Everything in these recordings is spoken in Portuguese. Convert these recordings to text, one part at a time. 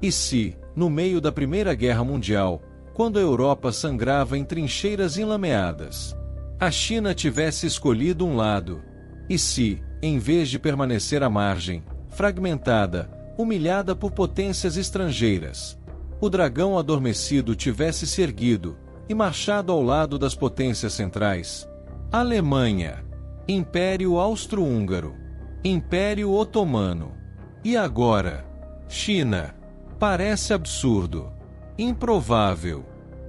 E se, no meio da Primeira Guerra Mundial, quando a Europa sangrava em trincheiras enlameadas, a China tivesse escolhido um lado? E se, em vez de permanecer à margem, fragmentada, humilhada por potências estrangeiras, o dragão adormecido tivesse se erguido e marchado ao lado das potências centrais? Alemanha, Império Austro-Húngaro, Império Otomano. E agora? China. Parece absurdo, improvável,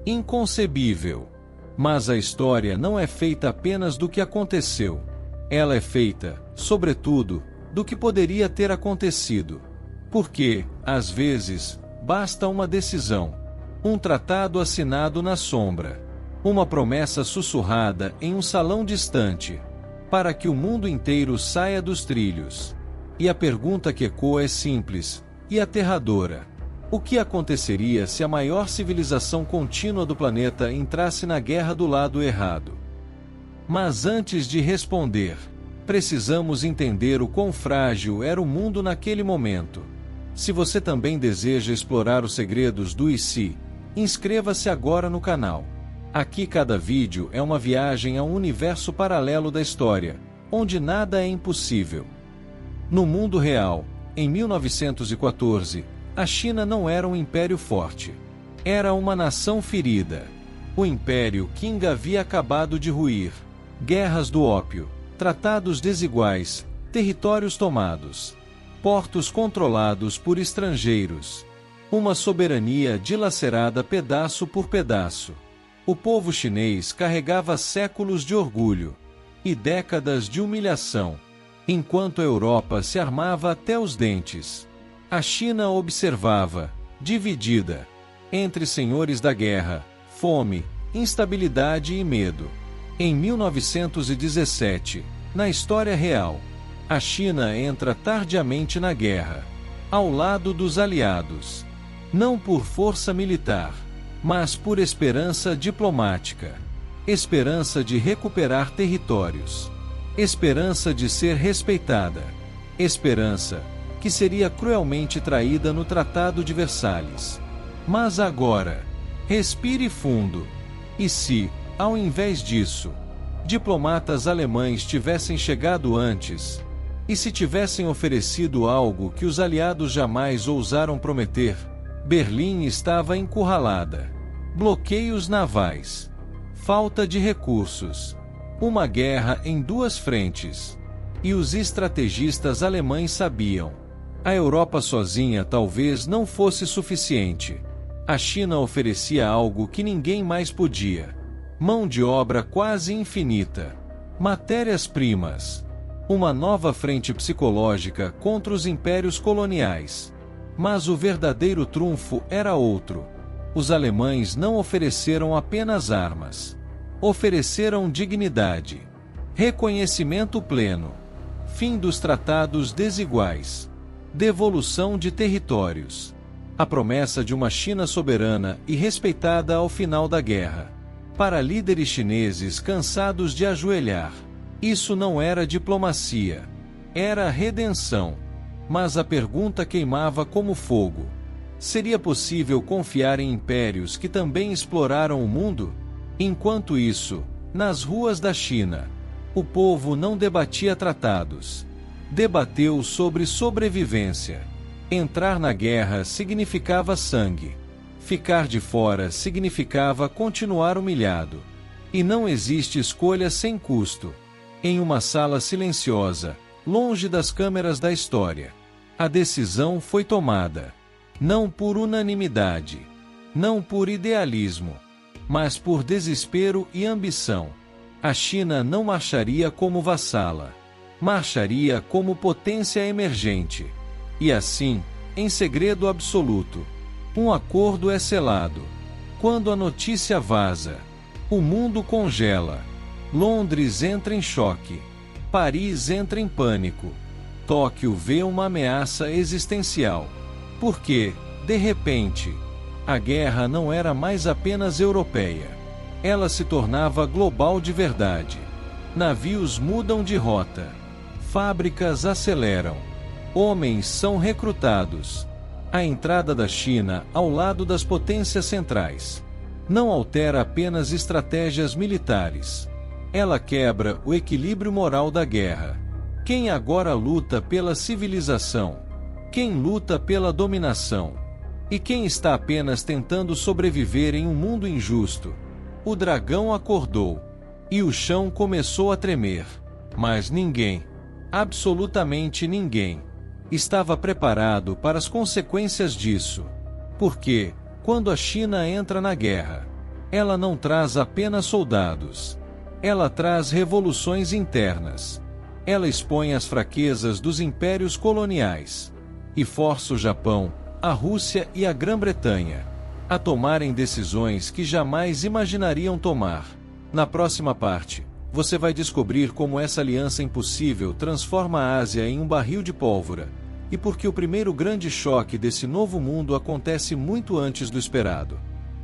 inconcebível. Mas a história não é feita apenas do que aconteceu. Ela é feita, sobretudo, do que poderia ter acontecido. Porque, às vezes, basta uma decisão, um tratado assinado na sombra, uma promessa sussurrada em um salão distante, para que o mundo inteiro saia dos trilhos. E a pergunta que ecoa é simples e aterradora: o que aconteceria se a maior civilização contínua do planeta entrasse na guerra do lado errado? Mas antes de responder, precisamos entender o quão frágil era o mundo naquele momento. Se você também deseja explorar os segredos do e se, inscreva-se agora no canal. Aqui cada vídeo é uma viagem a um universo paralelo da história, onde nada é impossível. No mundo real, em 1914, a China não era um império forte. Era uma nação ferida. O Império Qing havia acabado de ruir. Guerras do ópio, tratados desiguais, territórios tomados, portos controlados por estrangeiros. Uma soberania dilacerada pedaço por pedaço. O povo chinês carregava séculos de orgulho e décadas de humilhação, enquanto a Europa se armava até os dentes. A China observava, dividida, entre senhores da guerra, fome, instabilidade e medo. Em 1917, na história real, a China entra tardiamente na guerra, ao lado dos aliados, não por força militar, mas por esperança diplomática, esperança de recuperar territórios, esperança de ser respeitada, esperança que seria cruelmente traída no Tratado de Versalhes. Mas agora, respire fundo. E se, ao invés disso, diplomatas alemães tivessem chegado antes? E se tivessem oferecido algo que os aliados jamais ousaram prometer? Berlim estava encurralada. Bloqueios navais. Falta de recursos. Uma guerra em duas frentes. E os estrategistas alemães sabiam. A Europa sozinha talvez não fosse suficiente. A China oferecia algo que ninguém mais podia. Mão de obra quase infinita. Matérias-primas. Uma nova frente psicológica contra os impérios coloniais. Mas o verdadeiro trunfo era outro. Os alemães não ofereceram apenas armas. Ofereceram dignidade. Reconhecimento pleno. Fim dos tratados desiguais. Devolução de territórios. A promessa de uma China soberana e respeitada ao final da guerra. Para líderes chineses cansados de ajoelhar, isso não era diplomacia. Era redenção. Mas a pergunta queimava como fogo. Seria possível confiar em impérios que também exploraram o mundo? Enquanto isso, nas ruas da China, o povo não debatia tratados. Debateu sobre sobrevivência. Entrar na guerra significava sangue. Ficar de fora significava continuar humilhado. E não existe escolha sem custo. Em uma sala silenciosa, longe das câmeras da história, a decisão foi tomada. Não por unanimidade, não por idealismo, mas por desespero e ambição. A China não marcharia como vassala. Marcharia como potência emergente. E assim, em segredo absoluto, um acordo é selado. Quando a notícia vaza, o mundo congela. Londres entra em choque. Paris entra em pânico. Tóquio vê uma ameaça existencial. Porque, de repente, a guerra não era mais apenas europeia. Ela se tornava global de verdade. Navios mudam de rota. Fábricas aceleram. Homens são recrutados. A entrada da China ao lado das potências centrais não altera apenas estratégias militares. Ela quebra o equilíbrio moral da guerra. Quem agora luta pela civilização? Quem luta pela dominação? E quem está apenas tentando sobreviver em um mundo injusto? O dragão acordou. E o chão começou a tremer. Mas ninguém, absolutamente ninguém, estava preparado para as consequências disso. Porque, quando a China entra na guerra, ela não traz apenas soldados. Ela traz revoluções internas. Ela expõe as fraquezas dos impérios coloniais e força o Japão, a Rússia e a Grã-Bretanha a tomarem decisões que jamais imaginariam tomar. Na próxima parte, você vai descobrir como essa aliança impossível transforma a Ásia em um barril de pólvora, e porque o primeiro grande choque desse novo mundo acontece muito antes do esperado.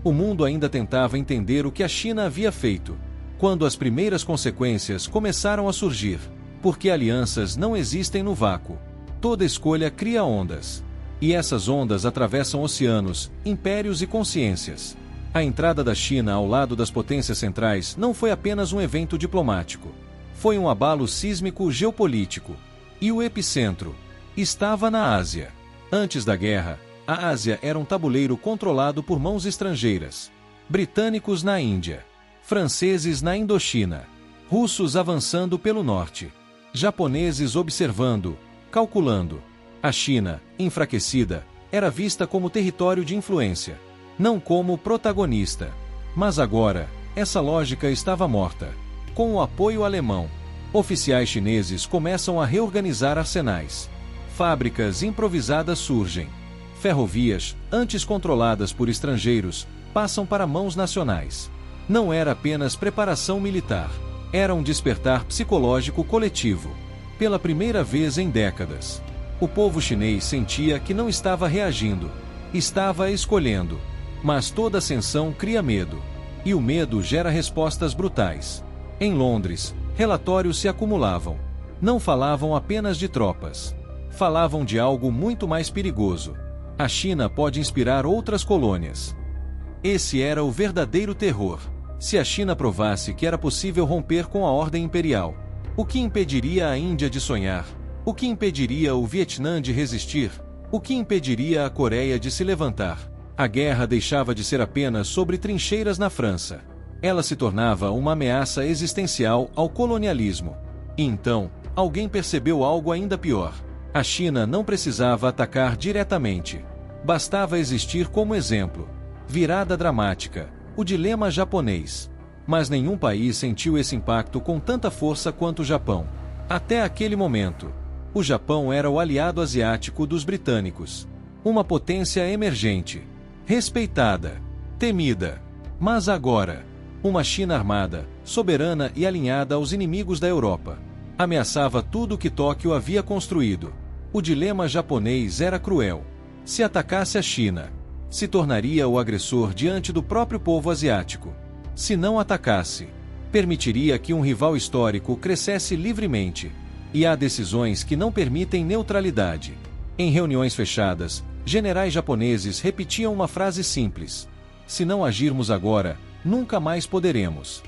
O mundo ainda tentava entender o que a China havia feito, quando as primeiras consequências começaram a surgir, porque alianças não existem no vácuo. Toda escolha cria ondas. E essas ondas atravessam oceanos, impérios e consciências. A entrada da China ao lado das potências centrais não foi apenas um evento diplomático. Foi um abalo sísmico geopolítico. E o epicentro estava na Ásia. Antes da guerra, a Ásia era um tabuleiro controlado por mãos estrangeiras. Britânicos na Índia, franceses na Indochina, russos avançando pelo norte, japoneses observando, calculando. A China, enfraquecida, era vista como território de influência, não como protagonista. Mas agora, essa lógica estava morta. Com o apoio alemão, oficiais chineses começam a reorganizar arsenais. Fábricas improvisadas surgem. Ferrovias, antes controladas por estrangeiros, passam para mãos nacionais. Não era apenas preparação militar, era um despertar psicológico coletivo. Pela primeira vez em décadas, o povo chinês sentia que não estava reagindo, estava escolhendo. Mas toda ascensão cria medo, e o medo gera respostas brutais. Em Londres, relatórios se acumulavam. Não falavam apenas de tropas. Falavam de algo muito mais perigoso. A China pode inspirar outras colônias. Esse era o verdadeiro terror. Se a China provasse que era possível romper com a ordem imperial, o que impediria a Índia de sonhar? O que impediria o Vietnã de resistir? O que impediria a Coreia de se levantar? A guerra deixava de ser apenas sobre trincheiras na França. Ela se tornava uma ameaça existencial ao colonialismo. E então, alguém percebeu algo ainda pior. A China não precisava atacar diretamente. Bastava existir como exemplo. Virada dramática. O dilema japonês. Mas nenhum país sentiu esse impacto com tanta força quanto o Japão. Até aquele momento, o Japão era o aliado asiático dos britânicos. Uma potência emergente. Respeitada. Temida. Mas agora, uma China armada, soberana e alinhada aos inimigos da Europa, ameaçava tudo que Tóquio havia construído. O dilema japonês era cruel. Se atacasse a China, se tornaria o agressor diante do próprio povo asiático. Se não atacasse, permitiria que um rival histórico crescesse livremente. E há decisões que não permitem neutralidade. Em reuniões fechadas, generais japoneses repetiam uma frase simples: se não agirmos agora, nunca mais poderemos.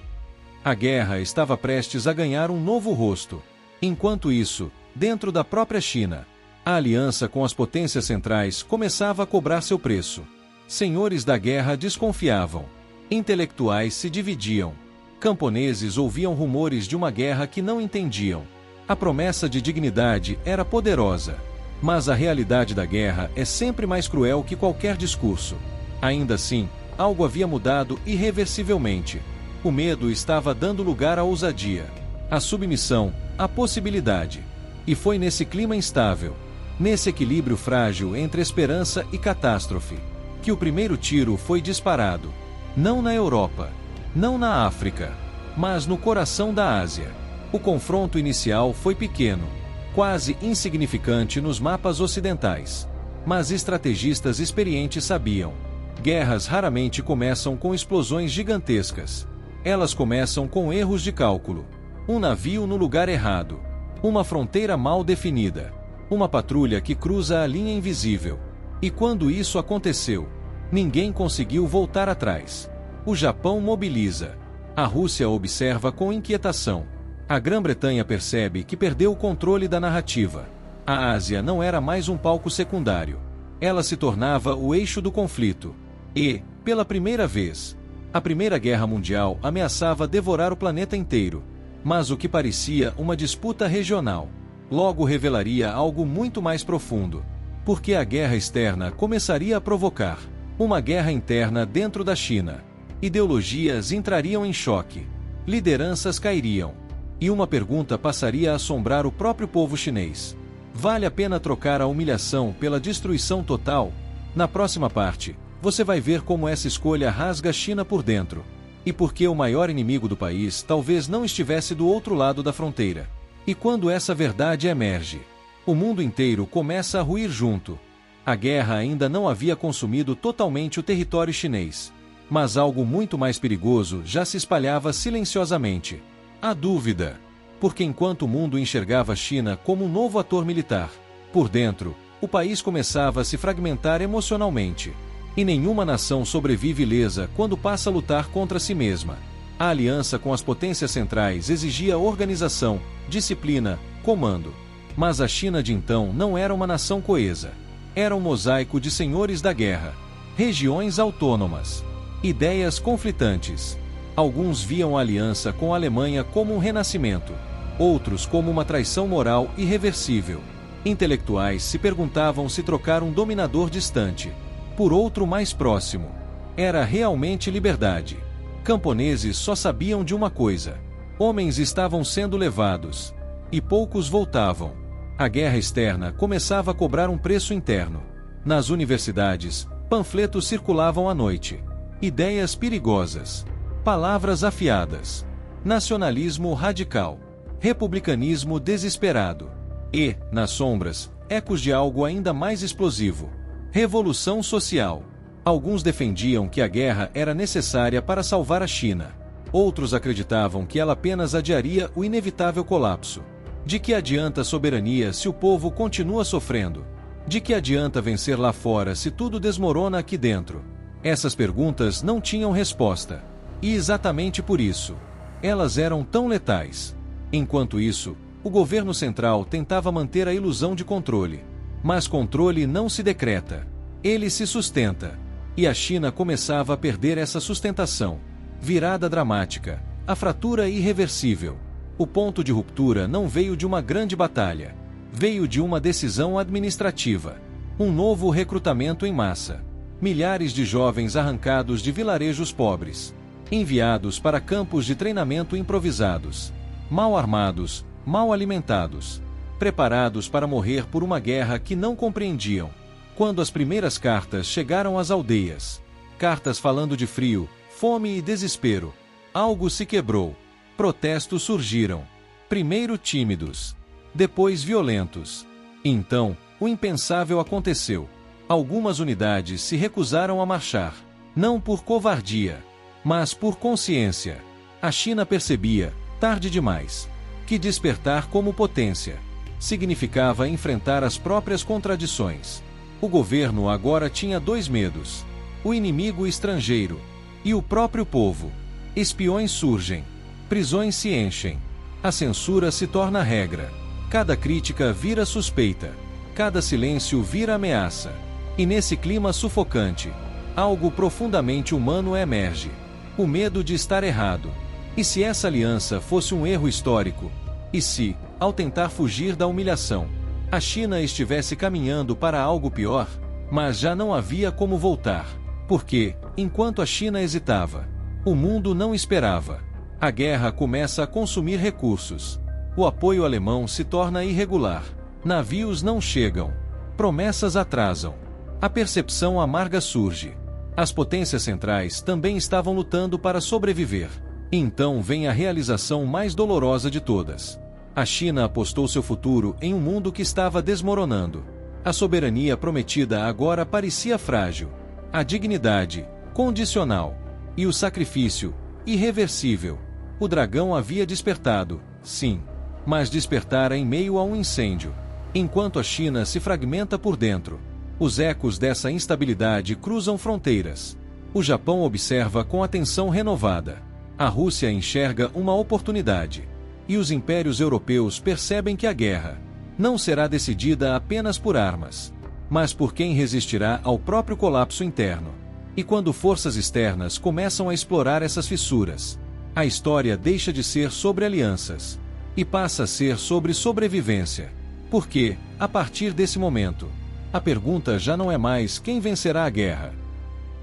A guerra estava prestes a ganhar um novo rosto. Enquanto isso, dentro da própria China, a aliança com as potências centrais começava a cobrar seu preço. Senhores da guerra desconfiavam. Intelectuais se dividiam. Camponeses ouviam rumores de uma guerra que não entendiam. A promessa de dignidade era poderosa. Mas a realidade da guerra é sempre mais cruel que qualquer discurso. Ainda assim, algo havia mudado irreversivelmente. O medo estava dando lugar à ousadia, à submissão, à possibilidade. E foi nesse clima instável, nesse equilíbrio frágil entre esperança e catástrofe, que o primeiro tiro foi disparado. Não na Europa, não na África, mas no coração da Ásia. O confronto inicial foi pequeno, quase insignificante nos mapas ocidentais. Mas estrategistas experientes sabiam: guerras raramente começam com explosões gigantescas. Elas começam com erros de cálculo. Um navio no lugar errado. Uma fronteira mal definida. Uma patrulha que cruza a linha invisível. E quando isso aconteceu, ninguém conseguiu voltar atrás. O Japão mobiliza. A Rússia observa com inquietação. A Grã-Bretanha percebe que perdeu o controle da narrativa. A Ásia não era mais um palco secundário. Ela se tornava o eixo do conflito. E, pela primeira vez, a Primeira Guerra Mundial ameaçava devorar o planeta inteiro. Mas o que parecia uma disputa regional, logo revelaria algo muito mais profundo. Porque a guerra externa começaria a provocar uma guerra interna dentro da China. Ideologias entrariam em choque. Lideranças cairiam. E uma pergunta passaria a assombrar o próprio povo chinês. Vale a pena trocar a humilhação pela destruição total? Na próxima parte, você vai ver como essa escolha rasga a China por dentro. E por que o maior inimigo do país talvez não estivesse do outro lado da fronteira. E quando essa verdade emerge, o mundo inteiro começa a ruir junto. A guerra ainda não havia consumido totalmente o território chinês. Mas algo muito mais perigoso já se espalhava silenciosamente. A dúvida. Porque enquanto o mundo enxergava a China como um novo ator militar, por dentro, o país começava a se fragmentar emocionalmente. E nenhuma nação sobrevive ilesa quando passa a lutar contra si mesma. A aliança com as potências centrais exigia organização, disciplina, comando. Mas a China de então não era uma nação coesa. Era um mosaico de senhores da guerra, regiões autônomas, ideias conflitantes. Alguns viam a aliança com a Alemanha como um renascimento, outros como uma traição moral irreversível. Intelectuais se perguntavam se trocar um dominador distante por outro mais próximo era realmente liberdade. Camponeses só sabiam de uma coisa: homens estavam sendo levados, e poucos voltavam. A guerra externa começava a cobrar um preço interno. Nas universidades, panfletos circulavam à noite. Ideias perigosas, palavras afiadas, nacionalismo radical, republicanismo desesperado. E, nas sombras, ecos de algo ainda mais explosivo: revolução social. Alguns defendiam que a guerra era necessária para salvar a China. Outros acreditavam que ela apenas adiaria o inevitável colapso. De que adianta soberania se o povo continua sofrendo? De que adianta vencer lá fora se tudo desmorona aqui dentro? Essas perguntas não tinham resposta. E exatamente por isso, elas eram tão letais. Enquanto isso, o governo central tentava manter a ilusão de controle. Mas controle não se decreta. Ele se sustenta. E a China começava a perder essa sustentação. Virada dramática. A fratura irreversível. O ponto de ruptura não veio de uma grande batalha. Veio de uma decisão administrativa. Um novo recrutamento em massa. Milhares de jovens arrancados de vilarejos pobres, enviados para campos de treinamento improvisados. Mal armados, mal alimentados. Preparados para morrer por uma guerra que não compreendiam. Quando as primeiras cartas chegaram às aldeias, cartas falando de frio, fome e desespero, algo se quebrou. Protestos surgiram. Primeiro tímidos, depois violentos. Então, o impensável aconteceu. Algumas unidades se recusaram a marchar, não por covardia, mas por consciência. A China percebia, tarde demais, que despertar como potência significava enfrentar as próprias contradições. O governo agora tinha dois medos: o inimigo estrangeiro e o próprio povo. Espiões surgem. Prisões se enchem. A censura se torna regra. Cada crítica vira suspeita. Cada silêncio vira ameaça. E nesse clima sufocante, algo profundamente humano emerge: o medo de estar errado. E se essa aliança fosse um erro histórico? E se, ao tentar fugir da humilhação, a China estivesse caminhando para algo pior? Mas já não havia como voltar. Porque, enquanto a China hesitava, o mundo não esperava. A guerra começa a consumir recursos. O apoio alemão se torna irregular. Navios não chegam. Promessas atrasam. A percepção amarga surge. As potências centrais também estavam lutando para sobreviver. Então vem a realização mais dolorosa de todas. A China apostou seu futuro em um mundo que estava desmoronando. A soberania prometida agora parecia frágil. A dignidade, condicional. E o sacrifício, irreversível. O dragão havia despertado, sim, mas despertara em meio a um incêndio. Enquanto a China se fragmenta por dentro, Os ecos dessa instabilidade cruzam fronteiras. O Japão observa com atenção renovada. A Rússia enxerga uma oportunidade. E os impérios europeus percebem que a guerra não será decidida apenas por armas, mas por quem resistirá ao próprio colapso interno. E quando forças externas começam a explorar essas fissuras, a história deixa de ser sobre alianças e passa a ser sobre sobrevivência. Porque, a partir desse momento, a pergunta já não é mais quem vencerá a guerra,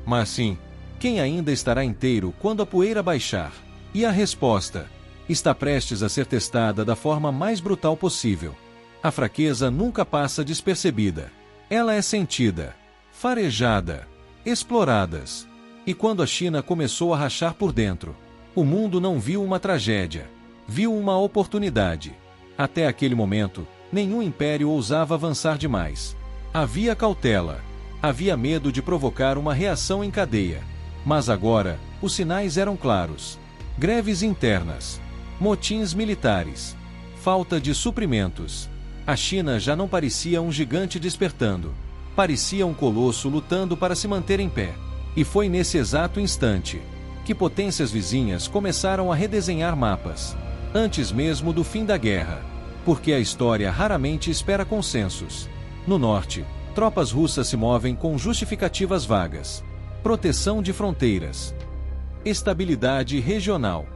mas sim, quem ainda estará inteiro quando a poeira baixar. E a resposta está prestes a ser testada da forma mais brutal possível. A fraqueza nunca passa despercebida. Ela é sentida, farejada, exploradas. E quando a China começou a rachar por dentro, o mundo não viu uma tragédia, viu uma oportunidade. Até aquele momento, nenhum império ousava avançar demais. Havia cautela, havia medo de provocar uma reação em cadeia. Mas agora, os sinais eram claros. Greves internas, motins militares, falta de suprimentos. A China já não parecia um gigante despertando. Parecia um colosso lutando para se manter em pé. E foi nesse exato instante que potências vizinhas começaram a redesenhar mapas, antes mesmo do fim da guerra. Porque a história raramente espera consensos. No norte, tropas russas se movem com justificativas vagas. Proteção de fronteiras. Estabilidade regional.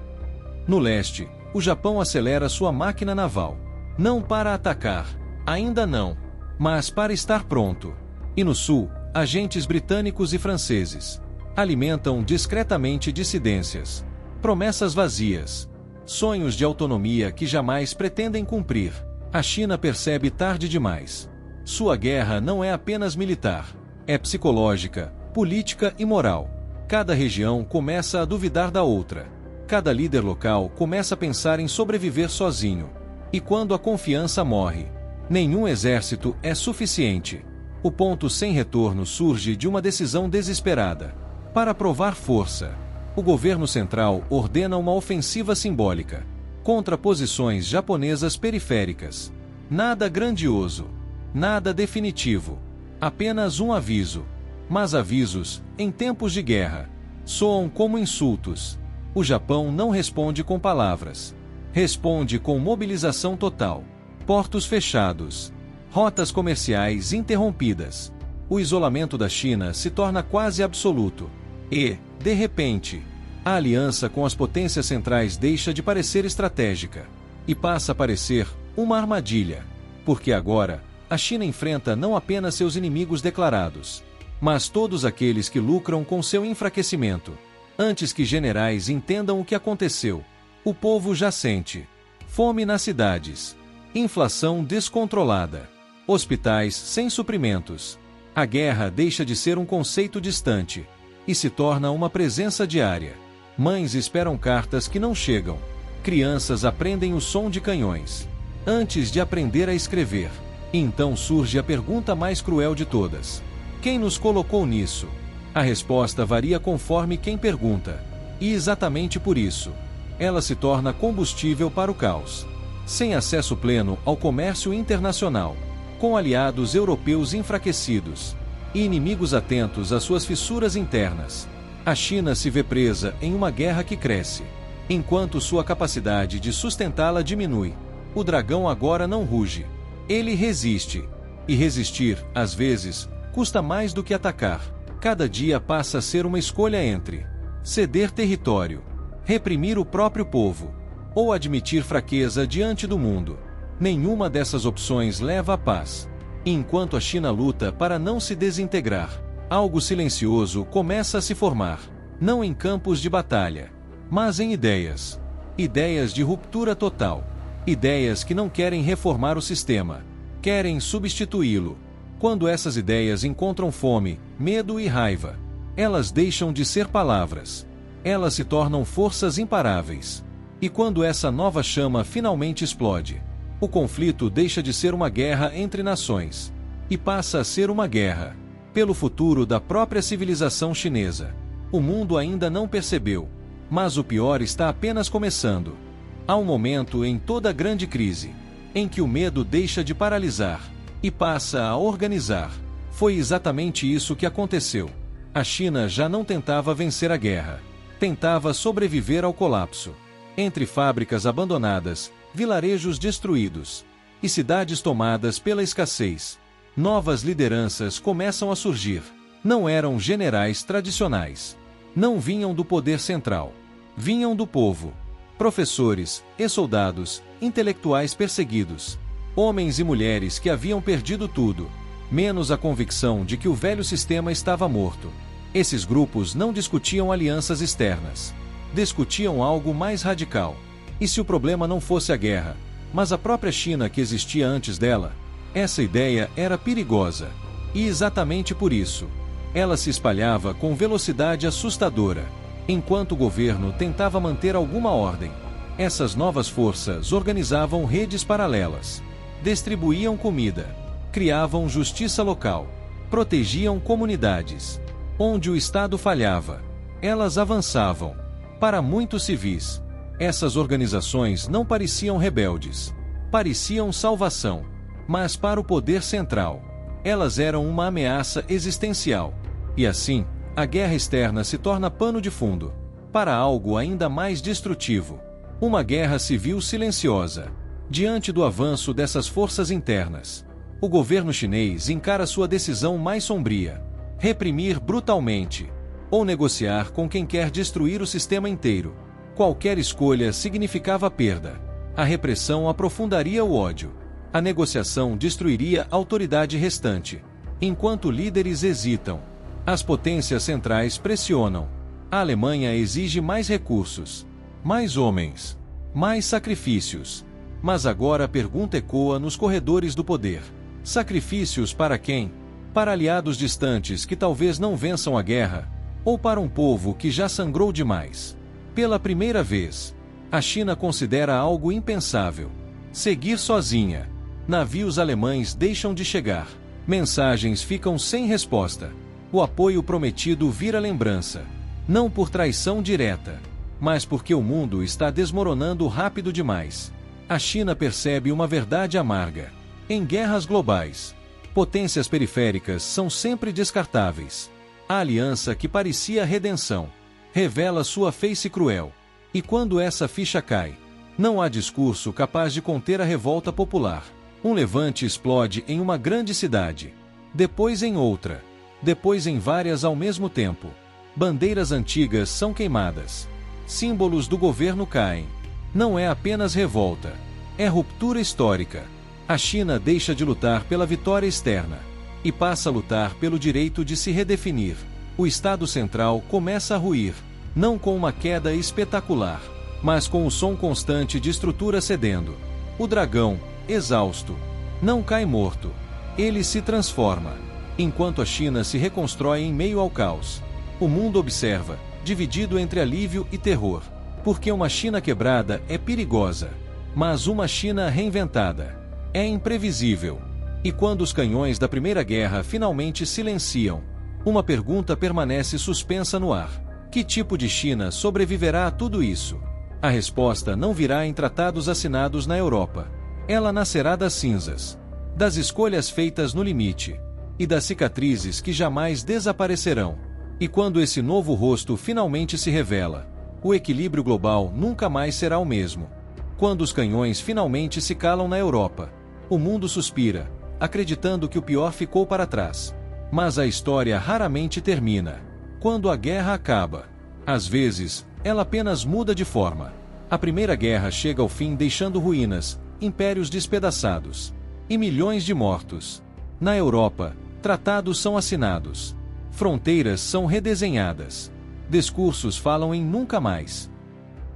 No leste, o Japão acelera sua máquina naval. Não para atacar, ainda não, mas para estar pronto. E no sul, agentes britânicos e franceses alimentam discretamente dissidências, promessas vazias, sonhos de autonomia que jamais pretendem cumprir. A China percebe tarde demais. Sua guerra não é apenas militar, é psicológica, política e moral. Cada região começa a duvidar da outra. Cada líder local começa a pensar em sobreviver sozinho. E quando a confiança morre, nenhum exército é suficiente. O ponto sem retorno surge de uma decisão desesperada. Para provar força, o governo central ordena uma ofensiva simbólica contra posições japonesas periféricas. Nada grandioso, nada definitivo, apenas um aviso. Mas avisos, em tempos de guerra, soam como insultos. O Japão não responde com palavras. Responde com mobilização total. Portos fechados. Rotas comerciais interrompidas. O isolamento da China se torna quase absoluto. E, de repente, a aliança com as potências centrais deixa de parecer estratégica e passa a parecer uma armadilha. Porque agora, a China enfrenta não apenas seus inimigos declarados, mas todos aqueles que lucram com seu enfraquecimento. Antes que generais entendam o que aconteceu, o povo já sente fome nas cidades, inflação descontrolada, hospitais sem suprimentos. A guerra deixa de ser um conceito distante e se torna uma presença diária. Mães esperam cartas que não chegam. Crianças aprendem o som de canhões antes de aprender a escrever. E então surge a pergunta mais cruel de todas: quem nos colocou nisso? A resposta varia conforme quem pergunta. E exatamente por isso, ela se torna combustível para o caos. Sem acesso pleno ao comércio internacional, com aliados europeus enfraquecidos e inimigos atentos às suas fissuras internas, a China se vê presa em uma guerra que cresce, enquanto sua capacidade de sustentá-la diminui. O dragão agora não ruge. Ele resiste. E resistir, às vezes, custa mais do que atacar. Cada dia passa a ser uma escolha entre ceder território, reprimir o próprio povo, ou admitir fraqueza diante do mundo. Nenhuma dessas opções leva à paz. E enquanto a China luta para não se desintegrar, algo silencioso começa a se formar, não em campos de batalha, mas em ideias. Ideias de ruptura total. Ideias que não querem reformar o sistema, querem substituí-lo. Quando essas ideias encontram fome, medo e raiva, elas deixam de ser palavras. Elas se tornam forças imparáveis. E quando essa nova chama finalmente explode, o conflito deixa de ser uma guerra entre nações e passa a ser uma guerra pelo futuro da própria civilização chinesa. O mundo ainda não percebeu, mas o pior está apenas começando. Há um momento em toda grande crise em que o medo deixa de paralisar e passa a organizar. Foi exatamente isso que aconteceu. A China já não tentava vencer a guerra. Tentava sobreviver ao colapso. Entre fábricas abandonadas, vilarejos destruídos e cidades tomadas pela escassez, novas lideranças começam a surgir. Não eram generais tradicionais. Não vinham do poder central. Vinham do povo. Professores e soldados, intelectuais perseguidos. Homens e mulheres que haviam perdido tudo, menos a convicção de que o velho sistema estava morto. Esses grupos não discutiam alianças externas. Discutiam algo mais radical. E se o problema não fosse a guerra, mas a própria China que existia antes dela? Essa ideia era perigosa. E exatamente por isso, ela se espalhava com velocidade assustadora. Enquanto o governo tentava manter alguma ordem, essas novas forças organizavam redes paralelas, distribuíam comida, criavam justiça local, protegiam comunidades. Onde o Estado falhava, elas avançavam. Para muitos civis, essas organizações não pareciam rebeldes, pareciam salvação. Mas para o poder central, elas eram uma ameaça existencial. E assim, a guerra externa se torna pano de fundo para algo ainda mais destrutivo. Uma guerra civil silenciosa. Diante do avanço dessas forças internas, o governo chinês encara sua decisão mais sombria: reprimir brutalmente, ou negociar com quem quer destruir o sistema inteiro. Qualquer escolha significava perda. A repressão aprofundaria o ódio. A negociação destruiria a autoridade restante. Enquanto líderes hesitam, as potências centrais pressionam. A Alemanha exige mais recursos, mais homens, mais sacrifícios. Mas agora a pergunta ecoa nos corredores do poder: sacrifícios para quem? Para aliados distantes que talvez não vençam a guerra? Ou para um povo que já sangrou demais? Pela primeira vez, a China considera algo impensável: seguir sozinha. Navios alemães deixam de chegar. Mensagens ficam sem resposta. O apoio prometido vira lembrança. Não por traição direta, mas porque o mundo está desmoronando rápido demais. A China percebe uma verdade amarga. Em guerras globais, potências periféricas são sempre descartáveis. A aliança que parecia redenção revela sua face cruel. E quando essa ficha cai, não há discurso capaz de conter a revolta popular. Um levante explode em uma grande cidade, depois em outra, depois em várias ao mesmo tempo. Bandeiras antigas são queimadas. Símbolos do governo caem. Não é apenas revolta, é ruptura histórica. A China deixa de lutar pela vitória externa e passa a lutar pelo direito de se redefinir. O Estado Central começa a ruir, não com uma queda espetacular, mas com o som constante de estrutura cedendo. O dragão, exausto, não cai morto. Ele se transforma. Enquanto a China se reconstrói em meio ao caos, o mundo observa, dividido entre alívio e terror. Porque uma China quebrada é perigosa, mas uma China reinventada é imprevisível. E quando os canhões da Primeira Guerra finalmente silenciam, uma pergunta permanece suspensa no ar: que tipo de China sobreviverá a tudo isso? A resposta não virá em tratados assinados na Europa. Ela nascerá das cinzas, das escolhas feitas no limite, e das cicatrizes que jamais desaparecerão. E quando esse novo rosto finalmente se revela, o equilíbrio global nunca mais será o mesmo. Quando os canhões finalmente se calam na Europa, o mundo suspira, acreditando que o pior ficou para trás. Mas a história raramente termina. Quando a guerra acaba, às vezes, ela apenas muda de forma. A Primeira Guerra chega ao fim deixando ruínas, impérios despedaçados e milhões de mortos. Na Europa, tratados são assinados, fronteiras são redesenhadas, discursos falam em nunca mais.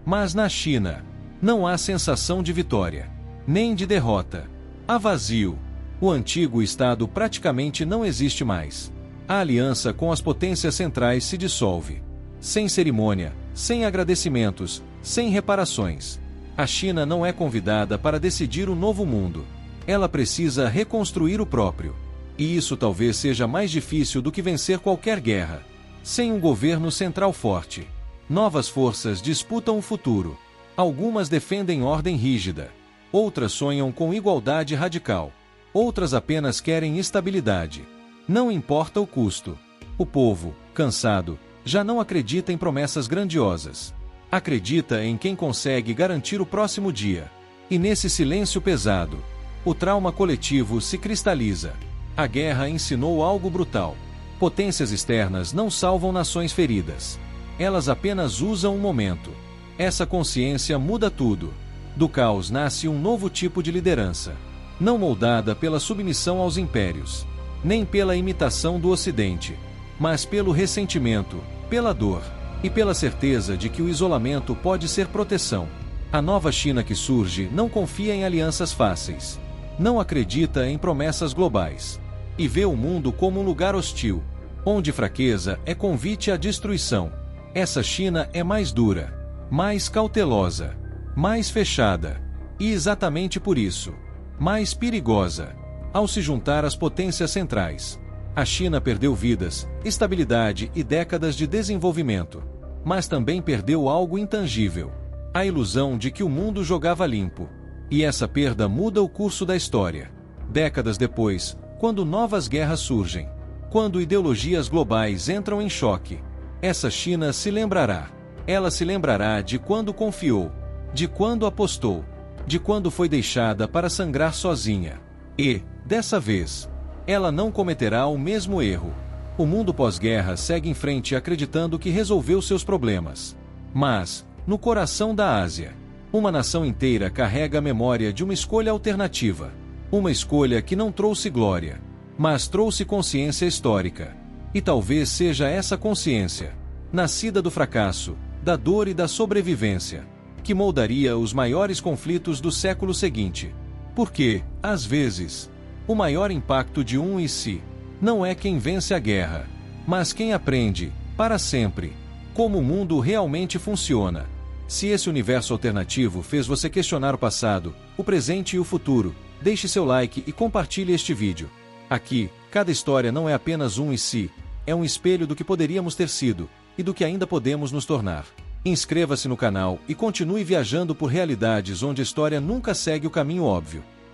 Mas na China, não há sensação de vitória, nem de derrota. Há vazio. O antigo Estado praticamente não existe mais. A aliança com as potências centrais se dissolve. Sem cerimônia, sem agradecimentos, sem reparações. A China não é convidada para decidir o novo mundo. Ela precisa reconstruir o próprio. E isso talvez seja mais difícil do que vencer qualquer guerra. Sem um governo central forte, novas forças disputam o futuro. Algumas defendem ordem rígida. Outras sonham com igualdade radical. Outras apenas querem estabilidade. Não importa o custo. O povo, cansado, já não acredita em promessas grandiosas. Acredita em quem consegue garantir o próximo dia. E nesse silêncio pesado, o trauma coletivo se cristaliza. A guerra ensinou algo brutal. Potências externas não salvam nações feridas. Elas apenas usam o momento. Essa consciência muda tudo. Do caos nasce um novo tipo de liderança. Não moldada pela submissão aos impérios, nem pela imitação do Ocidente, mas pelo ressentimento, pela dor e pela certeza de que o isolamento pode ser proteção. A nova China que surge não confia em alianças fáceis. Não acredita em promessas globais. E vê o mundo como um lugar hostil, onde fraqueza é convite à destruição. Essa China é mais dura, mais cautelosa, mais fechada. E exatamente por isso, mais perigosa. Ao se juntar às potências centrais, a China perdeu vidas, estabilidade e décadas de desenvolvimento. Mas também perdeu algo intangível: a ilusão de que o mundo jogava limpo. E essa perda muda o curso da história. Décadas depois, quando novas guerras surgem, quando ideologias globais entram em choque, essa China se lembrará. Ela se lembrará de quando confiou, de quando apostou, de quando foi deixada para sangrar sozinha. E, dessa vez, ela não cometerá o mesmo erro. O mundo pós-guerra segue em frente acreditando que resolveu seus problemas. Mas, no coração da Ásia, uma nação inteira carrega a memória de uma escolha alternativa. Uma escolha que não trouxe glória, mas trouxe consciência histórica. E talvez seja essa consciência, nascida do fracasso, da dor e da sobrevivência, que moldaria os maiores conflitos do século seguinte. Porque, às vezes, o maior impacto de um e si não é quem vence a guerra, mas quem aprende, para sempre, como o mundo realmente funciona. Se esse universo alternativo fez você questionar o passado, o presente e o futuro, deixe seu like e compartilhe este vídeo. Aqui, cada história não é apenas um e si, é um espelho do que poderíamos ter sido, e do que ainda podemos nos tornar. Inscreva-se no canal e continue viajando por realidades onde a história nunca segue o caminho óbvio.